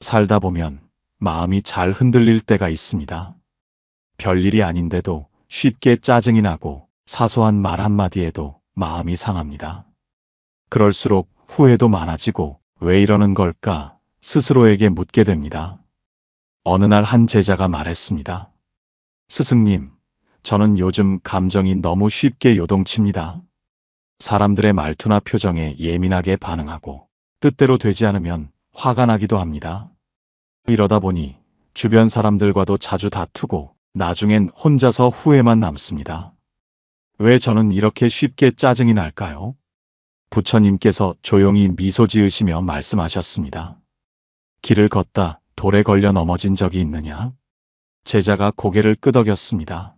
살다 보면 마음이 잘 흔들릴 때가 있습니다. 별일이 아닌데도 쉽게 짜증이 나고 사소한 말 한마디에도 마음이 상합니다. 그럴수록 후회도 많아지고 왜 이러는 걸까 스스로에게 묻게 됩니다. 어느 날 한 제자가 말했습니다. 스승님, 저는 요즘 감정이 너무 쉽게 요동칩니다. 사람들의 말투나 표정에 예민하게 반응하고 뜻대로 되지 않으면 화가 나기도 합니다. 이러다 보니 주변 사람들과도 자주 다투고 나중엔 혼자서 후회만 남습니다. 왜 저는 이렇게 쉽게 짜증이 날까요? 부처님께서 조용히 미소 지으시며 말씀하셨습니다. 길을 걷다 돌에 걸려 넘어진 적이 있느냐? 제자가 고개를 끄덕였습니다.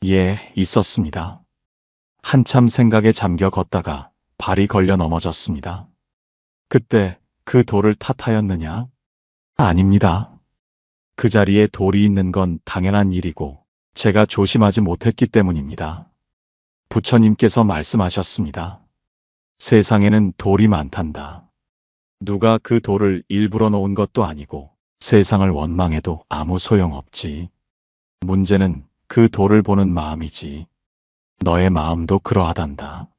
예, 있었습니다. 한참 생각에 잠겨 걷다가 발이 걸려 넘어졌습니다. 그때 그 돌을 탓하였느냐? 아닙니다. 그 자리에 돌이 있는 건 당연한 일이고 제가 조심하지 못했기 때문입니다. 부처님께서 말씀하셨습니다. 세상에는 돌이 많단다. 누가 그 돌을 일부러 놓은 것도 아니고 세상을 원망해도 아무 소용없지. 문제는 그 돌을 보는 마음이지. 너의 마음도 그러하단다.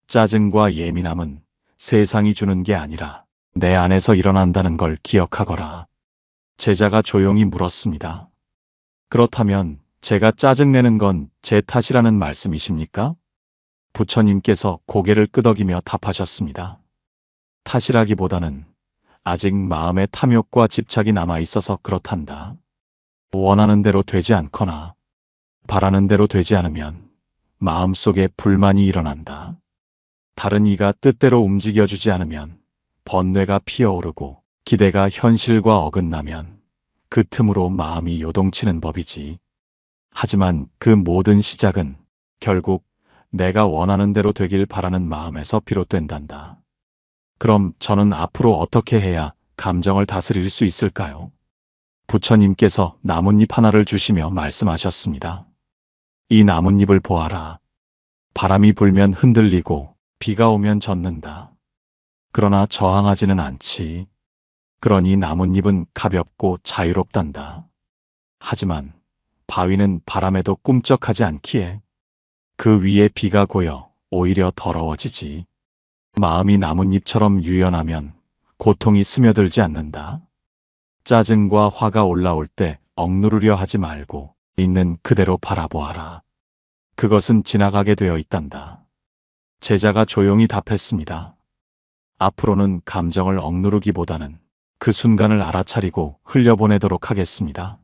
짜증과 예민함은 세상이 주는 게 아니라 내 안에서 일어난다는 걸 기억하거라. 제자가 조용히 물었습니다. 그렇다면 제가 짜증내는 건 제 탓이라는 말씀이십니까? 부처님께서 고개를 끄덕이며 답하셨습니다. 탓이라기보다는 아직 마음에 탐욕과 집착이 남아있어서 그렇단다. 원하는 대로 되지 않거나 바라는 대로 되지 않으면 마음속에 불만이 일어난다. 다른 이가 뜻대로 움직여주지 않으면 번뇌가 피어오르고 기대가 현실과 어긋나면 그 틈으로 마음이 요동치는 법이지. 하지만 그 모든 시작은 결국 내가 원하는 대로 되길 바라는 마음에서 비롯된단다. 그럼 저는 앞으로 어떻게 해야 감정을 다스릴 수 있을까요? 부처님께서 나뭇잎 하나를 주시며 말씀하셨습니다. 이 나뭇잎을 보아라. 바람이 불면 흔들리고 비가 오면 젖는다. 그러나 저항하지는 않지. 그러니 나뭇잎은 가볍고 자유롭단다. 하지만 바위는 바람에도 꿈쩍하지 않기에 그 위에 비가 고여 오히려 더러워지지. 마음이 나뭇잎처럼 유연하면 고통이 스며들지 않는다. 짜증과 화가 올라올 때 억누르려 하지 말고 있는 그대로 바라보아라. 그것은 지나가게 되어 있단다. 제자가 조용히 답했습니다. 앞으로는 감정을 억누르기보다는 그 순간을 알아차리고 흘려보내도록 하겠습니다.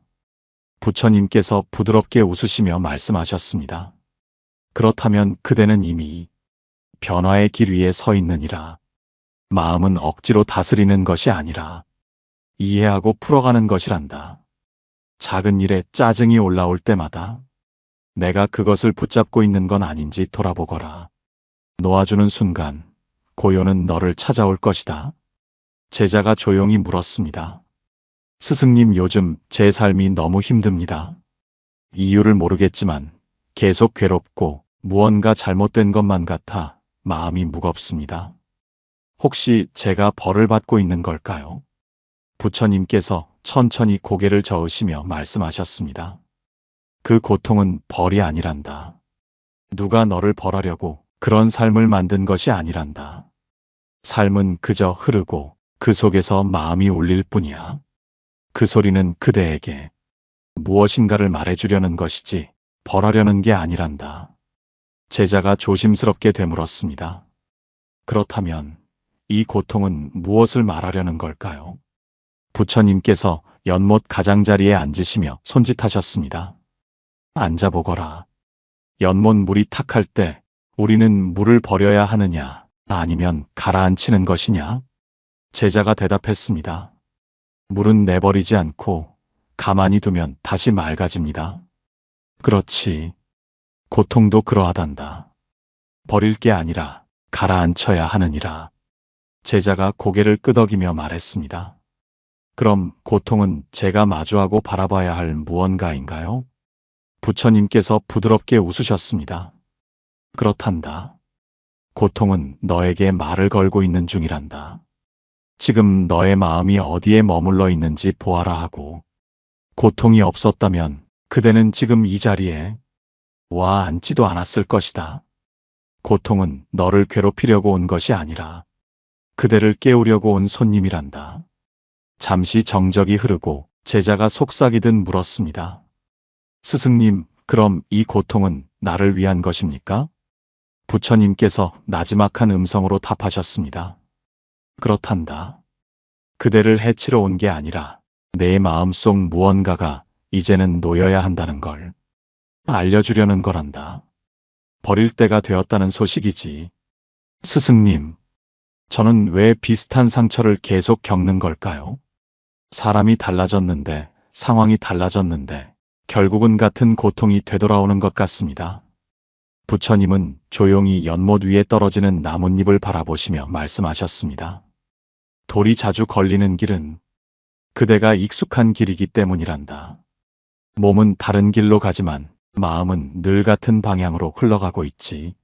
부처님께서 부드럽게 웃으시며 말씀하셨습니다. 그렇다면 그대는 이미 변화의 길 위에 서 있느니라. 마음은 억지로 다스리는 것이 아니라 이해하고 풀어가는 것이란다. 작은 일에 짜증이 올라올 때마다 내가 그것을 붙잡고 있는 건 아닌지 돌아보거라. 놓아주는 순간 고요는 너를 찾아올 것이다. 제자가 조용히 물었습니다. 스승님, 요즘 제 삶이 너무 힘듭니다. 이유를 모르겠지만 계속 괴롭고 무언가 잘못된 것만 같아 마음이 무겁습니다. 혹시 제가 벌을 받고 있는 걸까요? 부처님께서 천천히 고개를 저으시며 말씀하셨습니다. 그 고통은 벌이 아니란다. 누가 너를 벌하려고 그런 삶을 만든 것이 아니란다. 삶은 그저 흐르고 그 속에서 마음이 울릴 뿐이야. 그 소리는 그대에게 무엇인가를 말해주려는 것이지 벌하려는 게 아니란다. 제자가 조심스럽게 되물었습니다. 그렇다면 이 고통은 무엇을 말하려는 걸까요? 부처님께서 연못 가장자리에 앉으시며 손짓하셨습니다. 앉아보거라. 연못 물이 탁할 때 우리는 물을 버려야 하느냐 아니면 가라앉히는 것이냐? 제자가 대답했습니다. 물은 내버리지 않고 가만히 두면 다시 맑아집니다. 그렇지. 고통도 그러하단다. 버릴 게 아니라 가라앉혀야 하느니라. 제자가 고개를 끄덕이며 말했습니다. 그럼 고통은 제가 마주하고 바라봐야 할 무언가인가요? 부처님께서 부드럽게 웃으셨습니다. 그렇단다. 고통은 너에게 말을 걸고 있는 중이란다. 지금 너의 마음이 어디에 머물러 있는지 보아라 하고, 고통이 없었다면 그대는 지금 이 자리에 와 앉지도 않았을 것이다. 고통은 너를 괴롭히려고 온 것이 아니라 그대를 깨우려고 온 손님이란다. 잠시 정적이 흐르고 제자가 속삭이듯 물었습니다. 스승님, 그럼 이 고통은 나를 위한 것입니까? 부처님께서 나지막한 음성으로 답하셨습니다. 그렇단다. 그대를 해치러 온 게 아니라 내 마음속 무언가가 이제는 놓여야 한다는 걸 알려주려는 거란다. 버릴 때가 되었다는 소식이지. 스승님, 저는 왜 비슷한 상처를 계속 겪는 걸까요? 사람이 달라졌는데, 상황이 달라졌는데, 결국은 같은 고통이 되돌아오는 것 같습니다. 부처님은 조용히 연못 위에 떨어지는 나뭇잎을 바라보시며 말씀하셨습니다. 돌이 자주 걸리는 길은 그대가 익숙한 길이기 때문이란다. 몸은 다른 길로 가지만 마음은 늘 같은 방향으로 흘러가고 있지.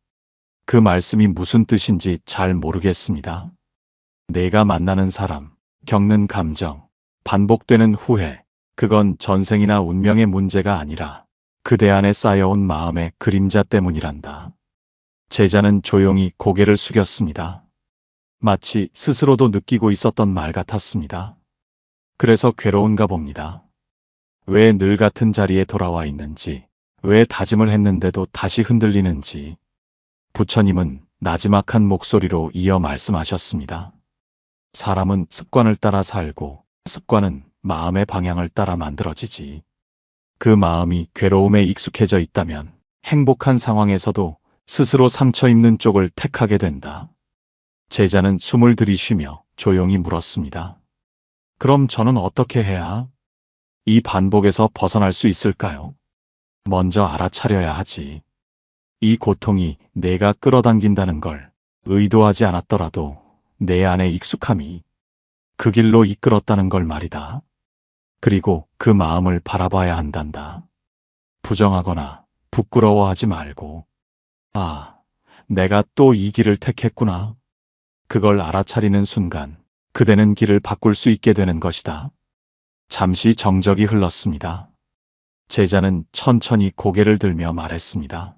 그 말씀이 무슨 뜻인지 잘 모르겠습니다. 내가 만나는 사람, 겪는 감정, 반복되는 후회, 그건 전생이나 운명의 문제가 아니라 그대 안에 쌓여온 마음의 그림자 때문이란다. 제자는 조용히 고개를 숙였습니다. 마치 스스로도 느끼고 있었던 말 같았습니다. 그래서 괴로운가 봅니다. 왜 늘 같은 자리에 돌아와 있는지, 왜 다짐을 했는데도 다시 흔들리는지. 부처님은 나지막한 목소리로 이어 말씀하셨습니다. 사람은 습관을 따라 살고 습관은 마음의 방향을 따라 만들어지지. 그 마음이 괴로움에 익숙해져 있다면 행복한 상황에서도 스스로 상처 입는 쪽을 택하게 된다. 제자는 숨을 들이쉬며 조용히 물었습니다. 그럼 저는 어떻게 해야 이 반복에서 벗어날 수 있을까요? 먼저 알아차려야 하지. 이 고통이 내가 끌어당긴다는 걸 의도하지 않았더라도 내 안의 익숙함이 그 길로 이끌었다는 걸 말이다. 그리고 그 마음을 바라봐야 한단다. 부정하거나 부끄러워하지 말고, 아, 내가 또 이 길을 택했구나. 그걸 알아차리는 순간 그대는 길을 바꿀 수 있게 되는 것이다. 잠시 정적이 흘렀습니다. 제자는 천천히 고개를 들며 말했습니다.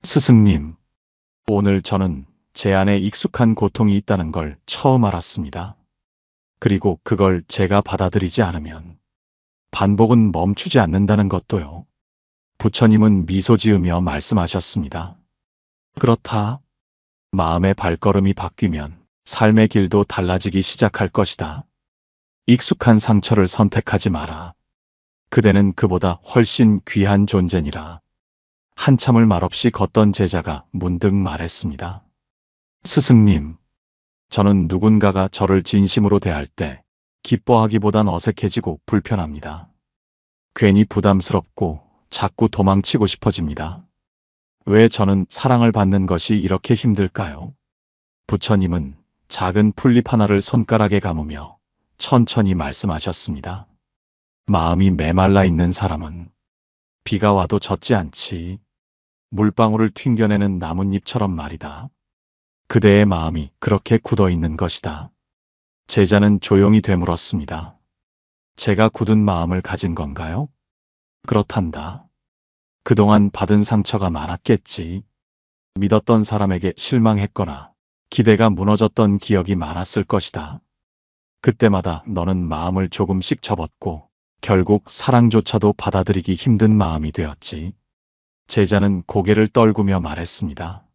스승님, 오늘 저는 제 안에 익숙한 고통이 있다는 걸 처음 알았습니다. 그리고 그걸 제가 받아들이지 않으면 반복은 멈추지 않는다는 것도요. 부처님은 미소 지으며 말씀하셨습니다. 그렇다. 마음의 발걸음이 바뀌면 삶의 길도 달라지기 시작할 것이다. 익숙한 상처를 선택하지 마라. 그대는 그보다 훨씬 귀한 존재니라. 한참을 말없이 걷던 제자가 문득 말했습니다. 스승님, 저는 누군가가 저를 진심으로 대할 때 기뻐하기보단 어색해지고 불편합니다. 괜히 부담스럽고 자꾸 도망치고 싶어집니다. 왜 저는 사랑을 받는 것이 이렇게 힘들까요? 부처님은 작은 풀잎 하나를 손가락에 감으며 천천히 말씀하셨습니다. 마음이 메말라 있는 사람은 비가 와도 젖지 않지. 물방울을 튕겨내는 나뭇잎처럼 말이다. 그대의 마음이 그렇게 굳어 있는 것이다. 제자는 조용히 되물었습니다. 제가 굳은 마음을 가진 건가요? 그렇단다. 그동안 받은 상처가 많았겠지. 믿었던 사람에게 실망했거나 기대가 무너졌던 기억이 많았을 것이다. 그때마다 너는 마음을 조금씩 접었고 결국 사랑조차도 받아들이기 힘든 마음이 되었지. 제자는 고개를 떨구며 말했습니다.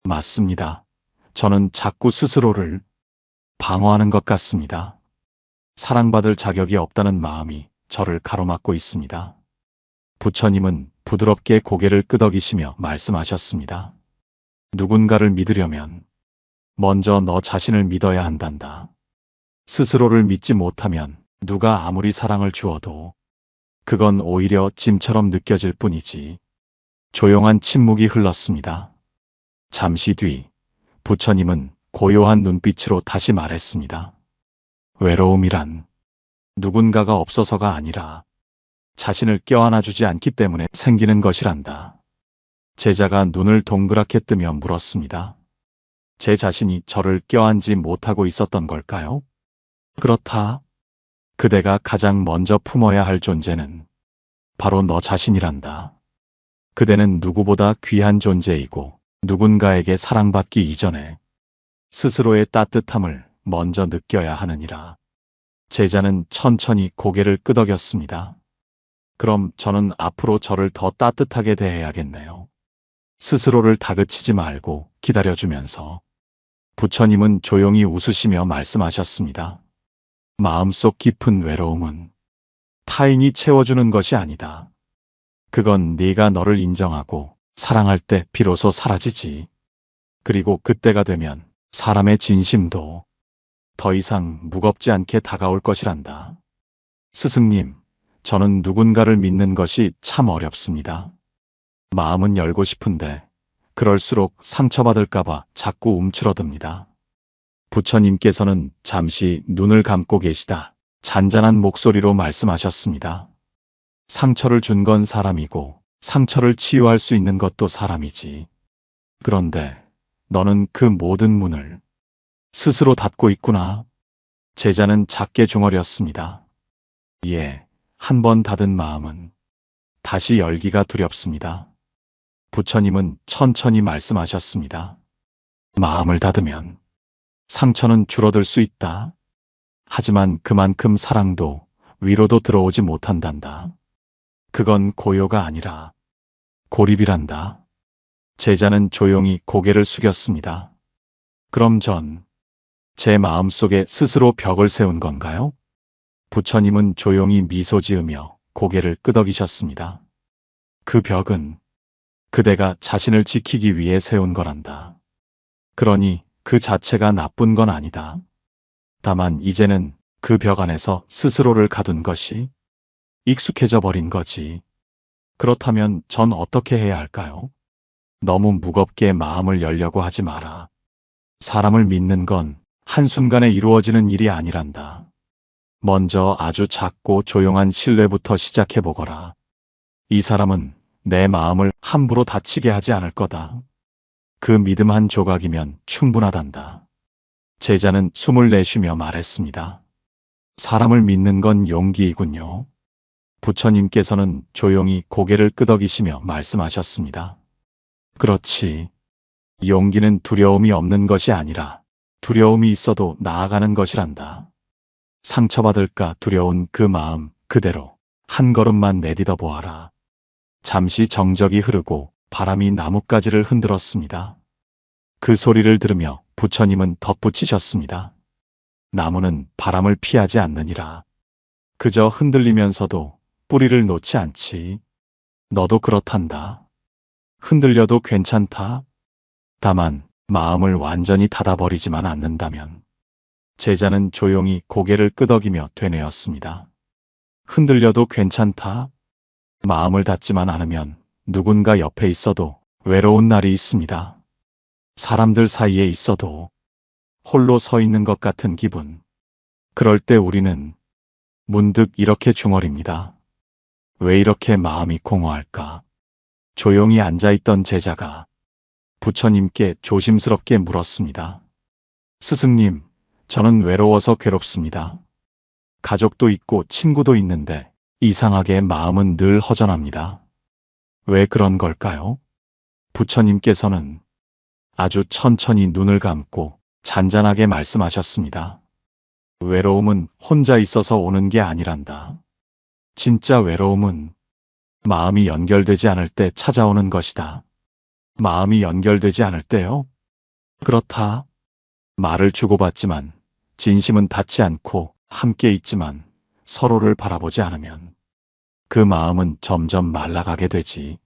맞습니다. 저는 자꾸 스스로를 방어하는 것 같습니다. 사랑받을 자격이 없다는 마음이 저를 가로막고 있습니다. 부처님은 부드럽게 고개를 끄덕이시며 말씀하셨습니다. 누군가를 믿으려면 먼저 너 자신을 믿어야 한단다. 스스로를 믿지 못하면 누가 아무리 사랑을 주어도 그건 오히려 짐처럼 느껴질 뿐이지. 조용한 침묵이 흘렀습니다. 잠시 뒤 부처님은 고요한 눈빛으로 다시 말했습니다. 외로움이란 누군가가 없어서가 아니라 자신을 껴안아주지 않기 때문에 생기는 것이란다. 제자가 눈을 동그랗게 뜨며 물었습니다. 제 자신이 저를 껴안지 못하고 있었던 걸까요? 그렇다. 그대가 가장 먼저 품어야 할 존재는 바로 너 자신이란다. 그대는 누구보다 귀한 존재이고 누군가에게 사랑받기 이전에 스스로의 따뜻함을 먼저 느껴야 하느니라. 제자는 천천히 고개를 끄덕였습니다. 그럼 저는 앞으로 저를 더 따뜻하게 대해야겠네요. 스스로를 다그치지 말고 기다려주면서. 부처님은 조용히 웃으시며 말씀하셨습니다. 마음속 깊은 외로움은 타인이 채워주는 것이 아니다. 그건 네가 너를 인정하고 사랑할 때 비로소 사라지지. 그리고 그때가 되면 사람의 진심도 더 이상 무겁지 않게 다가올 것이란다. 스승님, 저는 누군가를 믿는 것이 참 어렵습니다. 마음은 열고 싶은데 그럴수록 상처받을까봐 자꾸 움츠러듭니다. 부처님께서는 잠시 눈을 감고 계시다 잔잔한 목소리로 말씀하셨습니다. 상처를 준 건 사람이고 상처를 치유할 수 있는 것도 사람이지. 그런데 너는 그 모든 문을 스스로 닫고 있구나. 제자는 작게 중얼였습니다. 예, 한 번 닫은 마음은 다시 열기가 두렵습니다. 부처님은 천천히 말씀하셨습니다. 마음을 닫으면 상처는 줄어들 수 있다. 하지만 그만큼 사랑도 위로도 들어오지 못한단다. 그건 고요가 아니라 고립이란다. 제자는 조용히 고개를 숙였습니다. 그럼 전 제 마음속에 스스로 벽을 세운 건가요? 부처님은 조용히 미소 지으며 고개를 끄덕이셨습니다. 그 벽은 그대가 자신을 지키기 위해 세운 거란다. 그러니 그 자체가 나쁜 건 아니다. 다만 이제는 그 벽 안에서 스스로를 가둔 것이 익숙해져 버린 거지. 그렇다면 전 어떻게 해야 할까요? 너무 무겁게 마음을 열려고 하지 마라. 사람을 믿는 건 한순간에 이루어지는 일이 아니란다. 먼저 아주 작고 조용한 신뢰부터 시작해보거라. 이 사람은 내 마음을 함부로 다치게 하지 않을 거다. 그 믿음 한 조각이면 충분하단다. 제자는 숨을 내쉬며 말했습니다. 사람을 믿는 건 용기이군요. 부처님께서는 조용히 고개를 끄덕이시며 말씀하셨습니다. 그렇지. 용기는 두려움이 없는 것이 아니라 두려움이 있어도 나아가는 것이란다. 상처받을까 두려운 그 마음 그대로 한 걸음만 내딛어 보아라. 잠시 정적이 흐르고 바람이 나뭇가지를 흔들었습니다. 그 소리를 들으며 부처님은 덧붙이셨습니다. 나무는 바람을 피하지 않느니라. 그저 흔들리면서도 뿌리를 놓지 않지. 너도 그렇단다. 흔들려도 괜찮다. 다만 마음을 완전히 닫아버리지만 않는다면. 제자는 조용히 고개를 끄덕이며 되뇌었습니다. 흔들려도 괜찮다. 마음을 닫지만 않으면 누군가 옆에 있어도 외로운 날이 있습니다. 사람들 사이에 있어도 홀로 서 있는 것 같은 기분. 그럴 때 우리는 문득 이렇게 중얼입니다. 왜 이렇게 마음이 공허할까? 조용히 앉아있던 제자가 부처님께 조심스럽게 물었습니다. 스승님, 저는 외로워서 괴롭습니다. 가족도 있고 친구도 있는데 이상하게 마음은 늘 허전합니다. 왜 그런 걸까요? 부처님께서는 아주 천천히 눈을 감고 잔잔하게 말씀하셨습니다. 외로움은 혼자 있어서 오는 게 아니란다. 진짜 외로움은 마음이 연결되지 않을 때 찾아오는 것이다. 마음이 연결되지 않을 때요? 그렇다. 말을 주고받지만 진심은 닿지 않고 함께 있지만 서로를 바라보지 않으면 그 마음은 점점 말라가게 되지.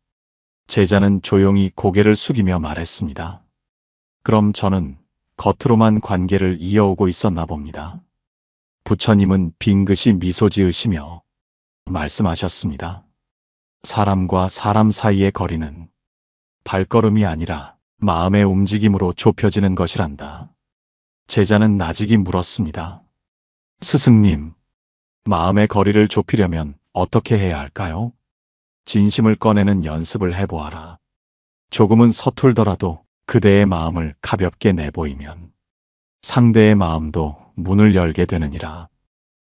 제자는 조용히 고개를 숙이며 말했습니다. 그럼 저는 겉으로만 관계를 이어오고 있었나 봅니다. 부처님은 빙긋이 미소 지으시며 말씀하셨습니다. 사람과 사람 사이의 거리는 발걸음이 아니라 마음의 움직임으로 좁혀지는 것이란다. 제자는 나직이 물었습니다. 스승님, 마음의 거리를 좁히려면 어떻게 해야 할까요? 진심을 꺼내는 연습을 해보아라. 조금은 서툴더라도 그대의 마음을 가볍게 내보이면 상대의 마음도 문을 열게 되느니라.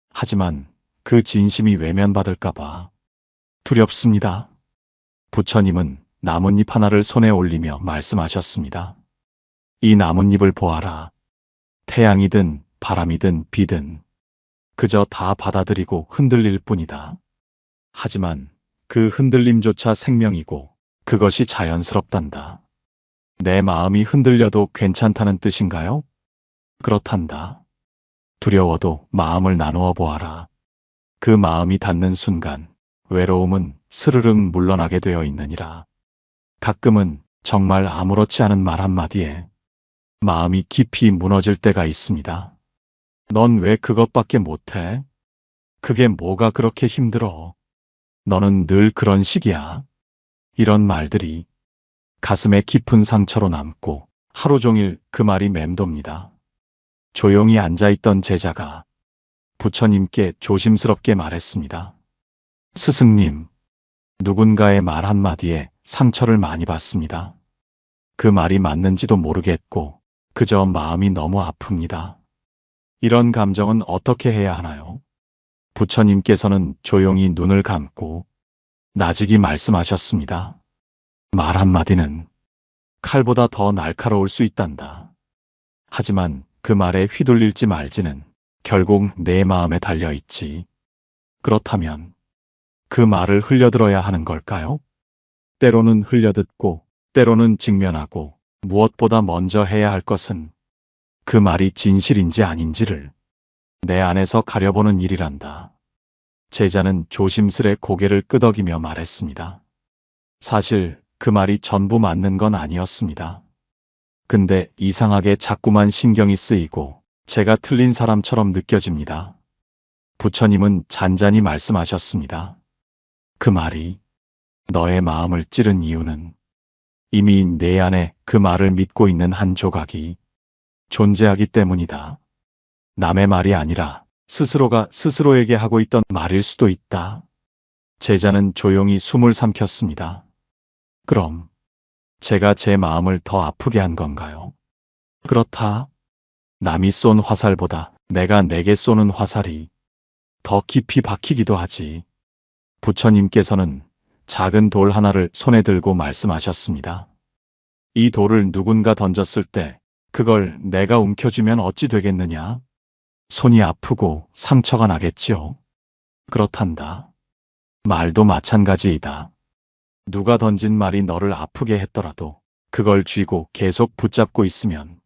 하지만 그 진심이 외면받을까봐 두렵습니다. 부처님은 나뭇잎 하나를 손에 올리며 말씀하셨습니다. 이 나뭇잎을 보아라. 태양이든 바람이든 비든 그저 다 받아들이고 흔들릴 뿐이다. 하지만 그 흔들림조차 생명이고 그것이 자연스럽단다. 내 마음이 흔들려도 괜찮다는 뜻인가요? 그렇단다. 두려워도 마음을 나누어 보아라. 그 마음이 닿는 순간 외로움은 스르륵 물러나게 되어 있느니라. 가끔은 정말 아무렇지 않은 말 한마디에 마음이 깊이 무너질 때가 있습니다. 넌 왜 그것밖에 못해? 그게 뭐가 그렇게 힘들어? 너는 늘 그런 식이야. 이런 말들이 가슴에 깊은 상처로 남고 하루 종일 그 말이 맴돕니다. 조용히 앉아있던 제자가 부처님께 조심스럽게 말했습니다. 스승님, 누군가의 말 한마디에 상처를 많이 받습니다. 그 말이 맞는지도 모르겠고 그저 마음이 너무 아픕니다. 이런 감정은 어떻게 해야 하나요? 부처님께서는 조용히 눈을 감고 나직이 말씀하셨습니다. 말 한마디는 칼보다 더 날카로울 수 있단다. 하지만 그 말에 휘둘릴지 말지는 결국 내 마음에 달려있지. 그렇다면 그 말을 흘려들어야 하는 걸까요? 때로는 흘려듣고 때로는 직면하고 무엇보다 먼저 해야 할 것은 그 말이 진실인지 아닌지를 내 안에서 가려보는 일이란다. 제자는 조심스레 고개를 끄덕이며 말했습니다. 사실 그 말이 전부 맞는 건 아니었습니다. 근데 이상하게 자꾸만 신경이 쓰이고 제가 틀린 사람처럼 느껴집니다. 부처님은 잔잔히 말씀하셨습니다. 그 말이 너의 마음을 찌른 이유는 이미 내 안에 그 말을 믿고 있는 한 조각이 존재하기 때문이다. 남의 말이 아니라 스스로가 스스로에게 하고 있던 말일 수도 있다. 제자는 조용히 숨을 삼켰습니다. 그럼 제가 제 마음을 더 아프게 한 건가요? 그렇다. 남이 쏜 화살보다 내가 내게 쏘는 화살이 더 깊이 박히기도 하지. 부처님께서는 작은 돌 하나를 손에 들고 말씀하셨습니다. 이 돌을 누군가 던졌을 때 그걸 내가 움켜쥐면 어찌 되겠느냐? 손이 아프고 상처가 나겠지요. 그렇단다. 말도 마찬가지이다. 누가 던진 말이 너를 아프게 했더라도 그걸 쥐고 계속 붙잡고 있으면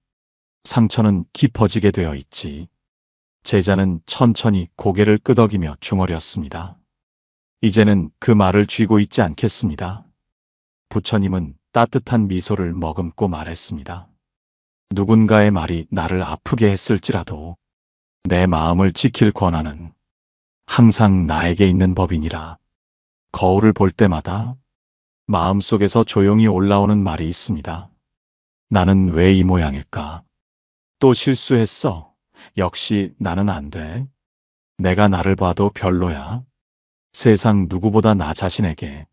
상처는 깊어지게 되어 있지. 제자는 천천히 고개를 끄덕이며 중얼였습니다. 이제는 그 말을 쥐고 있지 않겠습니다. 부처님은 따뜻한 미소를 머금고 말했습니다. 누군가의 말이 나를 아프게 했을지라도 내 마음을 지킬 권한은 항상 나에게 있는 법이니라. 거울을 볼 때마다 마음속에서 조용히 올라오는 말이 있습니다. 나는 왜 이 모양일까? 또 실수했어. 역시 나는 안 돼. 내가 나를 봐도 별로야. 세상 누구보다 나 자신에게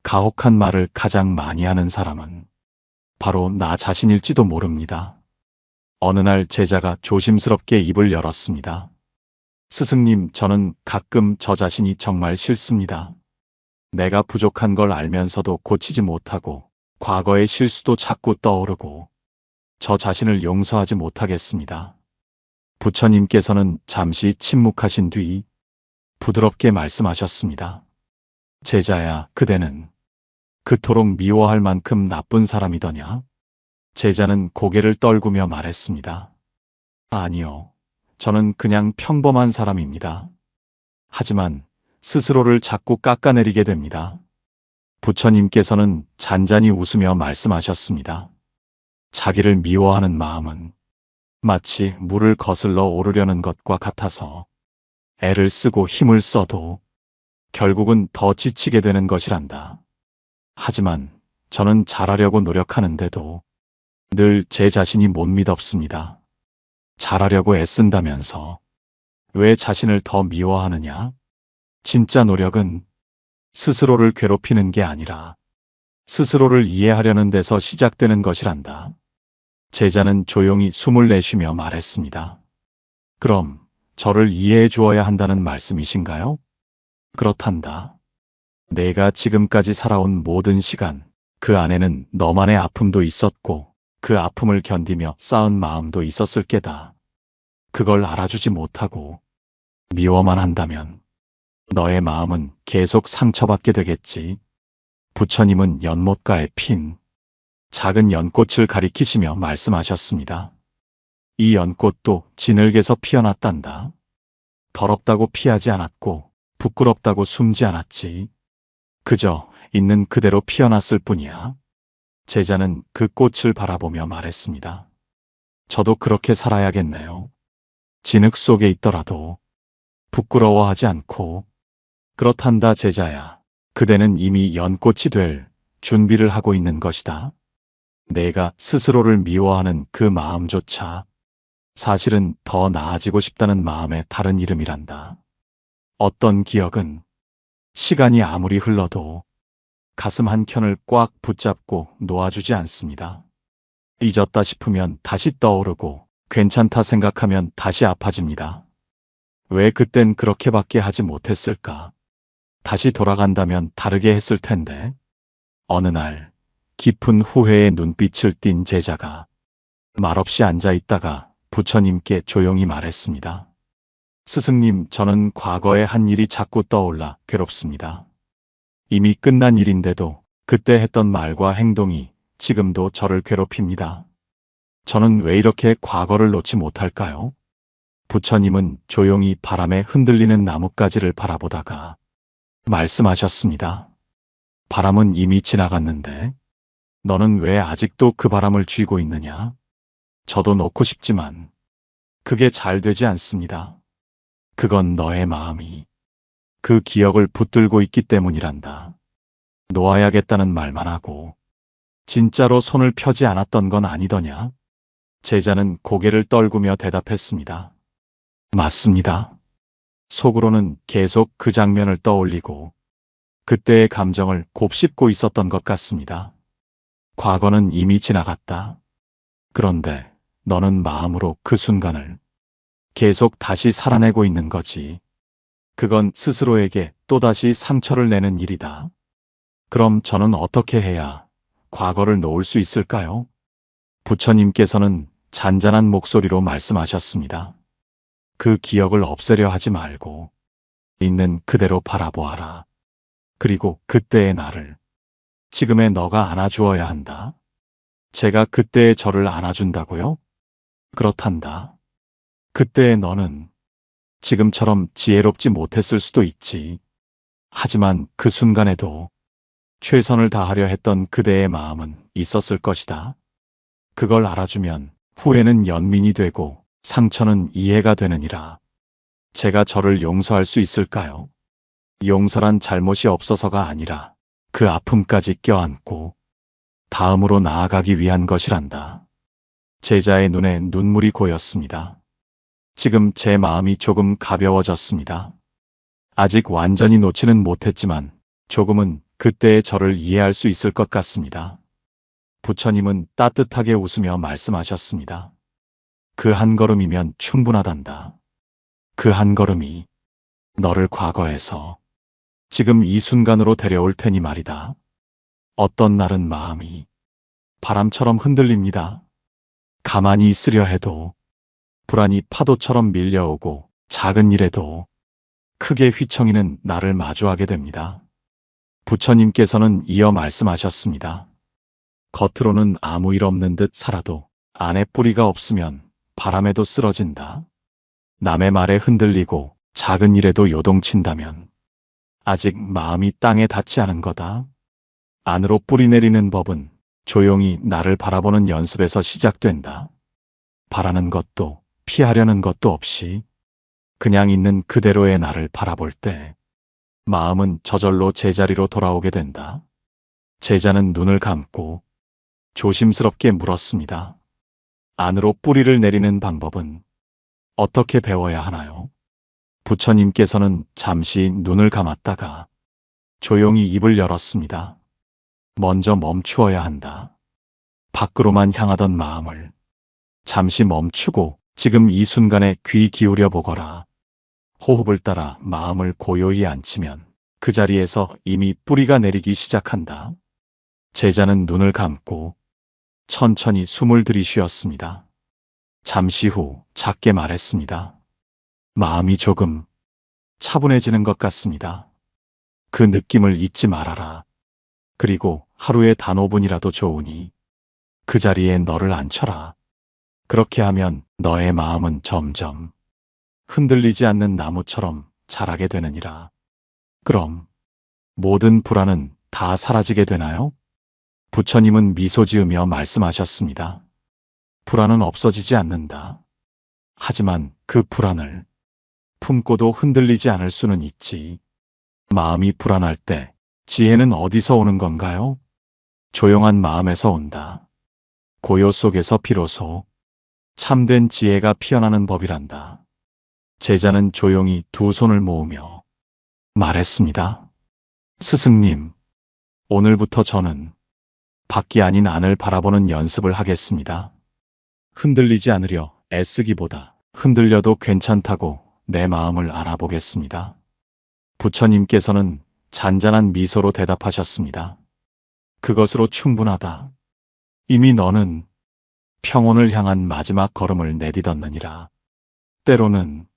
가혹한 말을 가장 많이 하는 사람은 바로 나 자신일지도 모릅니다. 어느 날 제자가 조심스럽게 입을 열었습니다. 스승님, 저는 가끔 저 자신이 정말 싫습니다. 내가 부족한 걸 알면서도 고치지 못하고 과거의 실수도 자꾸 떠오르고 저 자신을 용서하지 못하겠습니다. 부처님께서는 잠시 침묵하신 뒤 부드럽게 말씀하셨습니다. 제자야, 그대는 그토록 미워할 만큼 나쁜 사람이더냐? 제자는 고개를 떨구며 말했습니다. 아니요, 저는 그냥 평범한 사람입니다. 하지만 스스로를 자꾸 깎아내리게 됩니다. 부처님께서는 잔잔히 웃으며 말씀하셨습니다. 자기를 미워하는 마음은 마치 물을 거슬러 오르려는 것과 같아서 애를 쓰고 힘을 써도 결국은 더 지치게 되는 것이란다. 하지만 저는 잘하려고 노력하는데도 늘 제 자신이 못 믿었습니다. 잘하려고 애쓴다면서 왜 자신을 더 미워하느냐? 진짜 노력은 스스로를 괴롭히는 게 아니라 스스로를 이해하려는 데서 시작되는 것이란다. 제자는 조용히 숨을 내쉬며 말했습니다. 그럼 저를 이해해 주어야 한다는 말씀이신가요? 그렇단다. 내가 지금까지 살아온 모든 시간, 그 안에는 너만의 아픔도 있었고, 그 아픔을 견디며 쌓은 마음도 있었을 게다. 그걸 알아주지 못하고 미워만 한다면 너의 마음은 계속 상처받게 되겠지. 부처님은 연못가에 핀 작은 연꽃을 가리키시며 말씀하셨습니다. 이 연꽃도 진흙에서 피어났단다. 더럽다고 피하지 않았고 부끄럽다고 숨지 않았지. 그저 있는 그대로 피어났을 뿐이야. 제자는 그 꽃을 바라보며 말했습니다. 저도 그렇게 살아야겠네요. 진흙 속에 있더라도 부끄러워하지 않고. 그렇단다 제자야. 그대는 이미 연꽃이 될 준비를 하고 있는 것이다. 내가 스스로를 미워하는 그 마음조차 사실은 더 나아지고 싶다는 마음의 다른 이름이란다. 어떤 기억은 시간이 아무리 흘러도 가슴 한켠을 꽉 붙잡고 놓아주지 않습니다. 잊었다 싶으면 다시 떠오르고 괜찮다 생각하면 다시 아파집니다. 왜 그땐 그렇게밖에 하지 못했을까? 다시 돌아간다면 다르게 했을 텐데. 어느 날 깊은 후회의 눈빛을 띤 제자가 말없이 앉아 있다가 부처님께 조용히 말했습니다. 스승님, 저는 과거의 한 일이 자꾸 떠올라 괴롭습니다. 이미 끝난 일인데도 그때 했던 말과 행동이 지금도 저를 괴롭힙니다. 저는 왜 이렇게 과거를 놓지 못할까요? 부처님은 조용히 바람에 흔들리는 나뭇가지를 바라보다가 말씀하셨습니다. 바람은 이미 지나갔는데 너는 왜 아직도 그 바람을 쥐고 있느냐? 저도 놓고 싶지만 그게 잘 되지 않습니다. 그건 너의 마음이 그 기억을 붙들고 있기 때문이란다. 놓아야겠다는 말만 하고 진짜로 손을 펴지 않았던 건 아니더냐? 제자는 고개를 떨구며 대답했습니다. 맞습니다. 속으로는 계속 그 장면을 떠올리고 그때의 감정을 곱씹고 있었던 것 같습니다. 과거는 이미 지나갔다. 그런데 너는 마음으로 그 순간을 계속 다시 살아내고 있는 거지. 그건 스스로에게 또다시 상처를 내는 일이다. 그럼 저는 어떻게 해야 과거를 놓을 수 있을까요? 부처님께서는 잔잔한 목소리로 말씀하셨습니다. 그 기억을 없애려 하지 말고 있는 그대로 바라보아라. 그리고 그때의 나를 지금의 너가 안아주어야 한다. 제가 그때의 저를 안아준다고요? 그렇단다. 그때의 너는 지금처럼 지혜롭지 못했을 수도 있지. 하지만 그 순간에도 최선을 다하려 했던 그대의 마음은 있었을 것이다. 그걸 알아주면 후회는 연민이 되고 상처는 이해가 되느니라. 제가 저를 용서할 수 있을까요? 용서란 잘못이 없어서가 아니라 그 아픔까지 껴안고 다음으로 나아가기 위한 것이란다. 제자의 눈에 눈물이 고였습니다. 지금 제 마음이 조금 가벼워졌습니다. 아직 완전히 놓지는 못했지만 조금은 그때의 저를 이해할 수 있을 것 같습니다. 부처님은 따뜻하게 웃으며 말씀하셨습니다. 그 한 걸음이면 충분하단다. 그 한 걸음이 너를 과거에서 지금 이 순간으로 데려올 테니 말이다. 어떤 날은 마음이 바람처럼 흔들립니다. 가만히 있으려 해도 불안이 파도처럼 밀려오고 작은 일에도 크게 휘청이는 나를 마주하게 됩니다. 부처님께서는 이어 말씀하셨습니다. 겉으로는 아무 일 없는 듯 살아도 안에 뿌리가 없으면 바람에도 쓰러진다. 남의 말에 흔들리고 작은 일에도 요동친다면 아직 마음이 땅에 닿지 않은 거다. 안으로 뿌리 내리는 법은 조용히 나를 바라보는 연습에서 시작된다. 바라는 것도 피하려는 것도 없이 그냥 있는 그대로의 나를 바라볼 때 마음은 저절로 제자리로 돌아오게 된다. 제자는 눈을 감고 조심스럽게 물었습니다. 안으로 뿌리를 내리는 방법은 어떻게 배워야 하나요? 부처님께서는 잠시 눈을 감았다가 조용히 입을 열었습니다. 먼저 멈추어야 한다. 밖으로만 향하던 마음을 잠시 멈추고 지금 이 순간에 귀 기울여 보거라. 호흡을 따라 마음을 고요히 앉히면 그 자리에서 이미 뿌리가 내리기 시작한다. 제자는 눈을 감고 천천히 숨을 들이쉬었습니다. 잠시 후 작게 말했습니다. 마음이 조금 차분해지는 것 같습니다. 그 느낌을 잊지 말아라. 그리고 하루에 단 5분이라도 좋으니 그 자리에 너를 앉혀라. 그렇게 하면 너의 마음은 점점 흔들리지 않는 나무처럼 자라게 되느니라. 그럼 모든 불안은 다 사라지게 되나요? 부처님은 미소 지으며 말씀하셨습니다. 불안은 없어지지 않는다. 하지만 그 불안을 품고도 흔들리지 않을 수는 있지. 마음이 불안할 때 지혜는 어디서 오는 건가요? 조용한 마음에서 온다. 고요 속에서 비로소 참된 지혜가 피어나는 법이란다. 제자는 조용히 두 손을 모으며 말했습니다. 스승님, 오늘부터 저는 밖이 아닌 안을 바라보는 연습을 하겠습니다. 흔들리지 않으려 애쓰기보다 흔들려도 괜찮다고 내 마음을 알아보겠습니다. 부처님께서는 잔잔한 미소로 대답하셨습니다. 그것으로 충분하다. 이미 너는 평온을 향한 마지막 걸음을 내딛었느니라. 때로는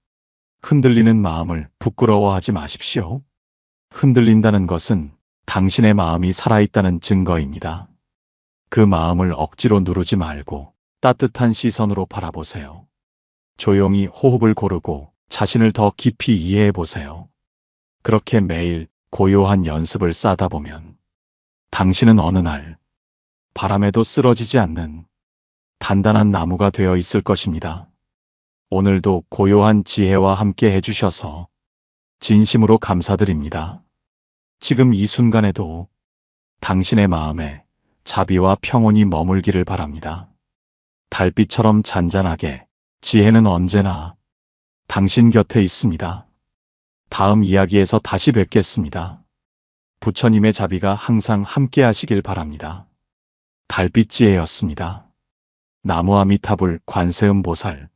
흔들리는 마음을 부끄러워하지 마십시오. 흔들린다는 것은 당신의 마음이 살아있다는 증거입니다. 그 마음을 억지로 누르지 말고 따뜻한 시선으로 바라보세요. 조용히 호흡을 고르고 자신을 더 깊이 이해해 보세요. 그렇게 매일 고요한 연습을 쌓다 보면 당신은 어느 날 바람에도 쓰러지지 않는 단단한 나무가 되어 있을 것입니다. 오늘도 고요한 지혜와 함께 해주셔서 진심으로 감사드립니다. 지금 이 순간에도 당신의 마음에 자비와 평온이 머물기를 바랍니다. 달빛처럼 잔잔하게 지혜는 언제나 당신 곁에 있습니다. 다음 이야기에서 다시 뵙겠습니다. 부처님의 자비가 항상 함께 하시길 바랍니다. 달빛 지혜였습니다. 나무 아미타불 관세음보살